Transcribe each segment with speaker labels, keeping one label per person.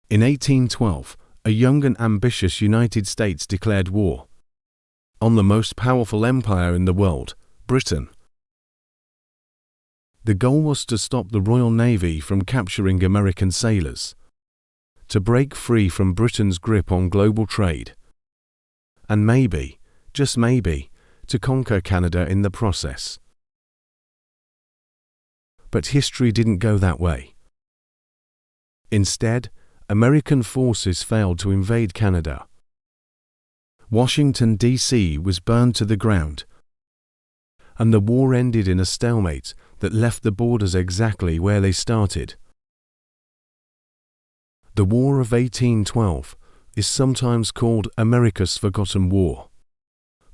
Speaker 1: In 1812, a young and ambitious United States declared war on the most powerful empire in the world, Britain. The goal was to stop the Royal Navy from capturing American sailors, to break free from Britain's grip on global trade, and maybe, just maybe, to conquer Canada in the process. But history didn't go that way. Instead, American forces failed to invade Canada. Washington, D.C. was burned to the ground, and the war ended in a stalemate that left the borders exactly where they started. The War of 1812 is sometimes called America's Forgotten War.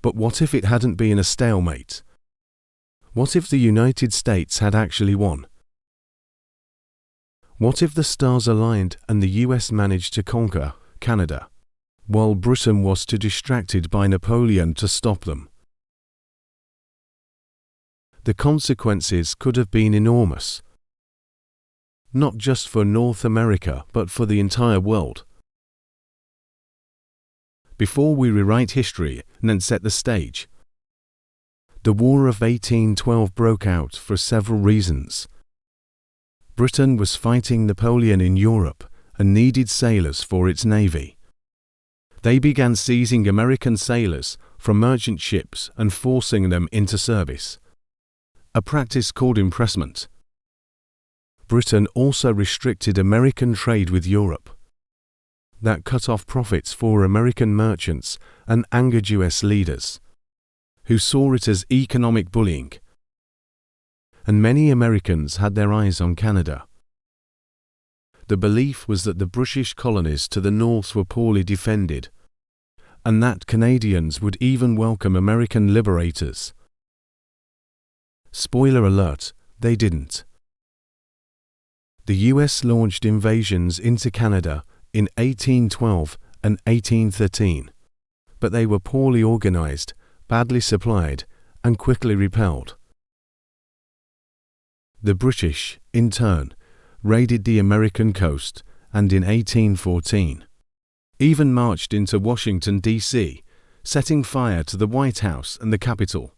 Speaker 1: But what if it hadn't been a stalemate? What if the United States had actually won? What if the stars aligned and the US managed to conquer Canada, while Britain was too distracted by Napoleon to stop them? The consequences could have been enormous, not just for North America, but for the entire world. Before we rewrite history and set the stage, the War of 1812 broke out for several reasons. Britain was fighting Napoleon in Europe and needed sailors for its navy. They began seizing American sailors from merchant ships and forcing them into service, a practice called impressment. Britain also restricted American trade with Europe. That cut off profits for American merchants and angered US leaders, who saw it as economic bullying. And many Americans had their eyes on Canada. The belief was that the British colonies to the north were poorly defended, and that Canadians would even welcome American liberators. Spoiler alert, they didn't. The US launched invasions into Canada in 1812 and 1813, but they were poorly organized, badly supplied, and quickly repelled. The British, in turn, raided the American coast and in 1814 even marched into Washington, D.C., setting fire to the White House and the Capitol.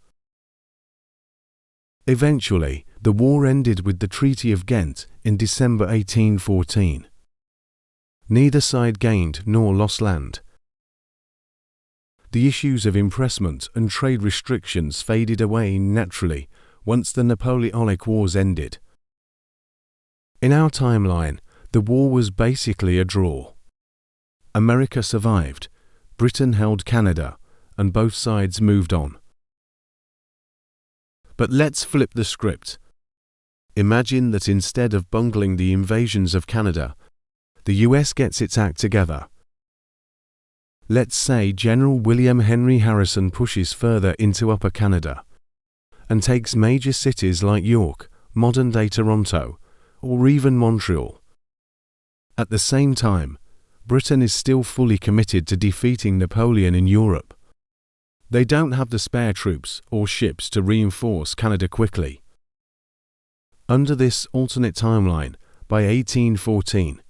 Speaker 1: Eventually, the war ended with the Treaty of Ghent in December 1814. Neither side gained nor lost land. The issues of impressment and trade restrictions faded away naturally once the Napoleonic Wars ended. In our timeline, the war was basically a draw. America survived, Britain held Canada, and both sides moved on. But let's flip the script. Imagine that instead of bungling the invasions of Canada, the US gets its act together. Let's say General William Henry Harrison pushes further into Upper Canada and takes major cities like York, modern-day Toronto, or even Montreal. At the same time, Britain is still fully committed to defeating Napoleon in Europe. They don't have the spare troops or ships to reinforce Canada quickly. Under this alternate timeline, by 1814,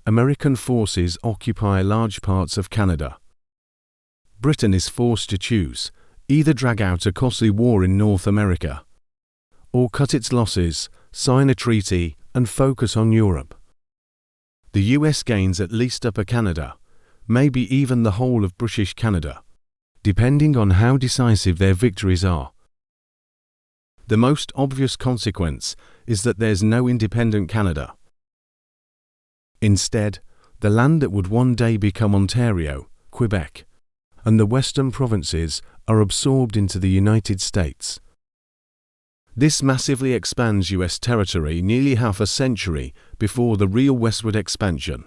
Speaker 1: American forces occupy large parts of Canada. Britain is forced to choose, either drag out a costly war in North America, or cut its losses, sign a treaty, and focus on Europe. The US gains at least Upper Canada, maybe even the whole of British Canada, depending on how decisive their victories are. The most obvious consequence is that there's no independent Canada. Instead, the land that would one day become Ontario, Quebec, and the western provinces are absorbed into the United States. This massively expands US territory nearly half a century before the real westward expansion.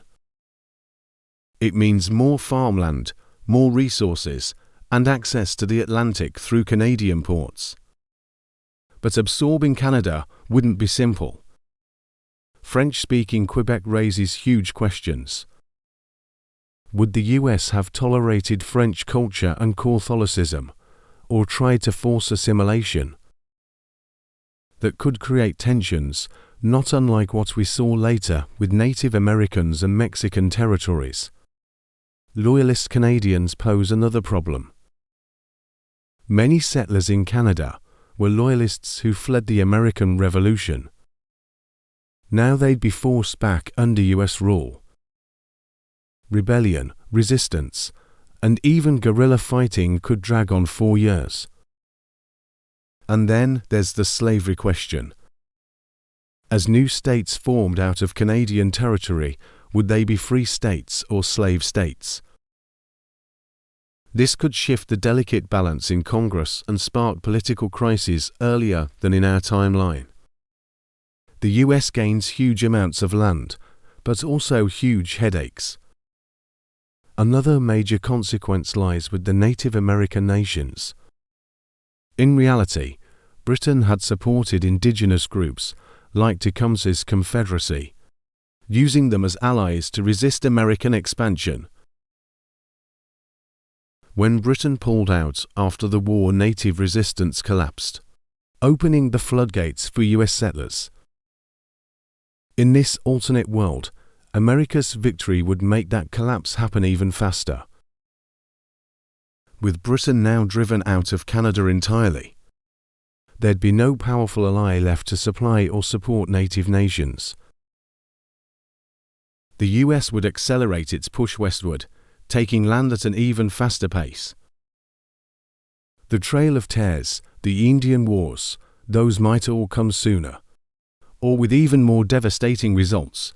Speaker 1: It means more farmland, more resources, and access to the Atlantic through Canadian ports. But absorbing Canada wouldn't be simple. French-speaking Quebec raises huge questions. Would the US have tolerated French culture and Catholicism, or tried to force assimilation? That could create tensions, not unlike what we saw later with Native Americans and Mexican territories. Loyalist Canadians pose another problem. Many settlers in Canada were Loyalists who fled the American Revolution. Now they'd be forced back under US rule. Rebellion, resistance, and even guerrilla fighting could drag on 4 years. And then there's the slavery question. As new states formed out of Canadian territory, would they be free states or slave states? This could shift the delicate balance in Congress and spark political crises earlier than in our timeline. The US gains huge amounts of land, but also huge headaches. Another major consequence lies with the Native American nations. In reality, Britain had supported indigenous groups like Tecumseh's Confederacy, using them as allies to resist American expansion. When Britain pulled out after the war, native resistance collapsed, opening the floodgates for US settlers. In this alternate world, America's victory would make that collapse happen even faster. With Britain now driven out of Canada entirely, there'd be no powerful ally left to supply or support native nations. The US would accelerate its push westward, taking land at an even faster pace. The Trail of Tears, the Indian Wars, those might all come sooner, or with even more devastating results.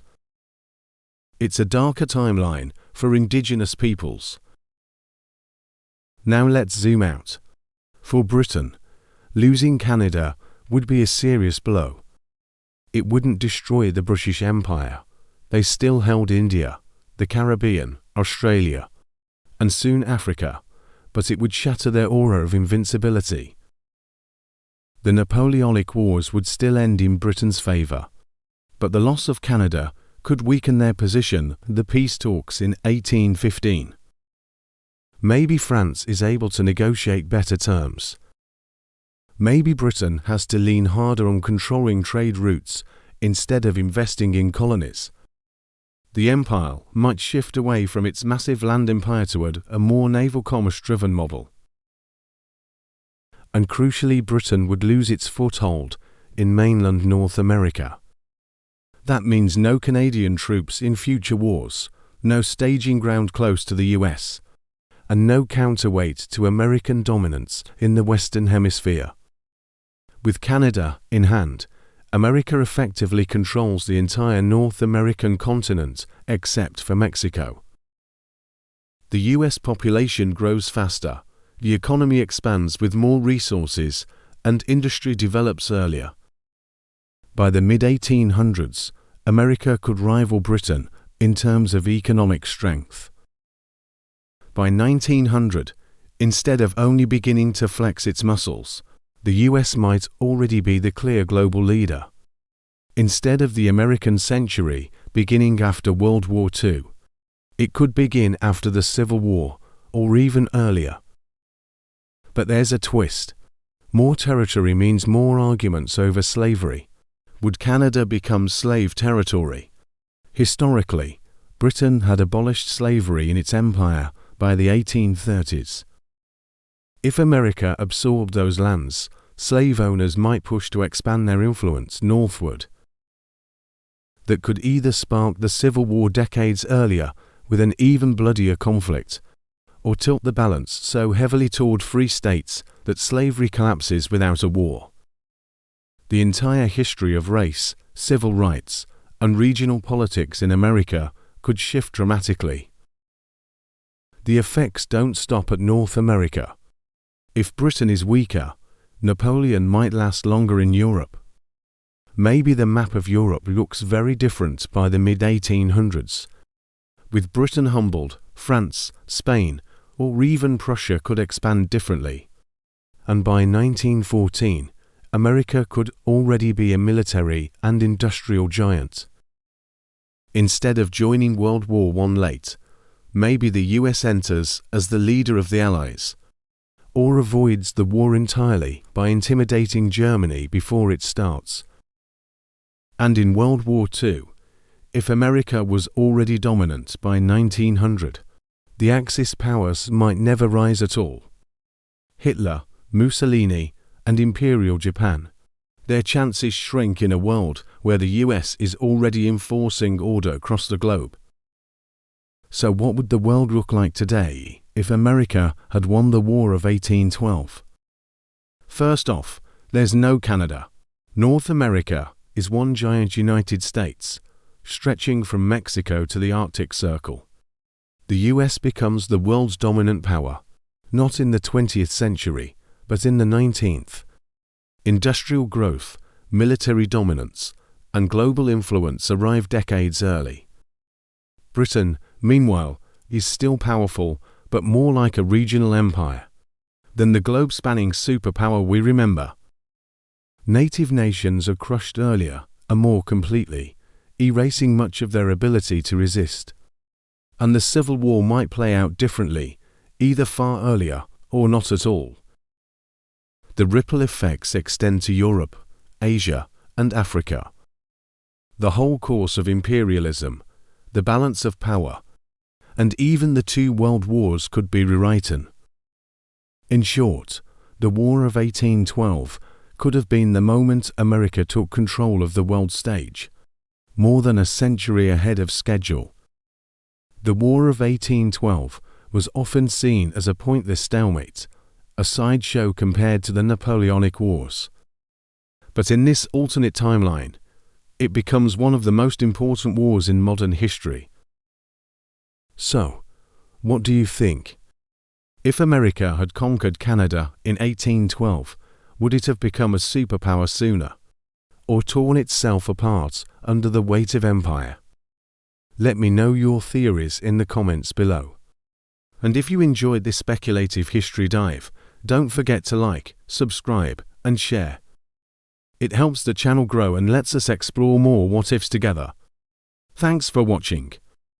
Speaker 1: It's a darker timeline for indigenous peoples. Now let's zoom out. For Britain, losing Canada would be a serious blow. It wouldn't destroy the British Empire. They still held India, the Caribbean, Australia, and soon Africa, but it would shatter their aura of invincibility. The Napoleonic Wars would still end in Britain's favour, but the loss of Canada could weaken their position in the peace talks in 1815. Maybe France is able to negotiate better terms. Maybe Britain has to lean harder on controlling trade routes instead of investing in colonies. The empire might shift away from its massive land empire toward a more naval commerce-driven model. And crucially, Britain would lose its foothold in mainland North America. That means no Canadian troops in future wars, no staging ground close to the US, and no counterweight to American dominance in the Western Hemisphere. With Canada in hand, America effectively controls the entire North American continent except for Mexico. The US population grows faster, the economy expands with more resources, and industry develops earlier. By the mid-1800s, America could rival Britain in terms of economic strength. By 1900, instead of only beginning to flex its muscles, the US might already be the clear global leader. Instead of the American century beginning after World War II, it could begin after the Civil War or even earlier. But there's a twist. More territory means more arguments over slavery. Would Canada become slave territory? Historically, Britain had abolished slavery in its empire by the 1830s. If America absorbed those lands, slave owners might push to expand their influence northward. That could either spark the Civil War decades earlier with an even bloodier conflict, or tilt the balance so heavily toward free states that slavery collapses without a war. The entire history of race, civil rights, and regional politics in America could shift dramatically. The effects don't stop at North America. If Britain is weaker, Napoleon might last longer in Europe. Maybe the map of Europe looks very different by the mid-1800s. With Britain humbled, France, Spain, or even Prussia could expand differently. And by 1914, America could already be a military and industrial giant. Instead of joining World War I late, maybe the US enters as the leader of the Allies, or avoids the war entirely by intimidating Germany before it starts. And in World War II, if America was already dominant by 1900, the Axis powers might never rise at all. Hitler, Mussolini, and Imperial Japan, their chances shrink in a world where the US is already enforcing order across the globe. So what would the world look like today if America had won the War of 1812? First off, there's no Canada. North America is one giant United States, stretching from Mexico to the Arctic Circle. The US becomes the world's dominant power, not in the 20th century, but in the 19th. Industrial growth, military dominance, and global influence arrive decades early. Britain, meanwhile, is still powerful, but more like a regional empire than the globe-spanning superpower we remember. Native nations are crushed earlier and more completely, erasing much of their ability to resist. And the Civil War might play out differently, either far earlier or not at all. The ripple effects extend to Europe, Asia, and Africa. The whole course of imperialism, the balance of power, and even the two world wars could be rewritten. In short, the War of 1812 could have been the moment America took control of the world stage, more than a century ahead of schedule. The War of 1812 was often seen as a pointless stalemate, a sideshow compared to the Napoleonic Wars. But in this alternate timeline, it becomes one of the most important wars in modern history. So, what do you think? If America had conquered Canada in 1812, would it have become a superpower sooner, or torn itself apart under the weight of empire? Let me know your theories in the comments below. And if you enjoyed this speculative history dive, don't forget to like, subscribe, and share. It helps the channel grow and lets us explore more what-ifs together. Thanks for watching.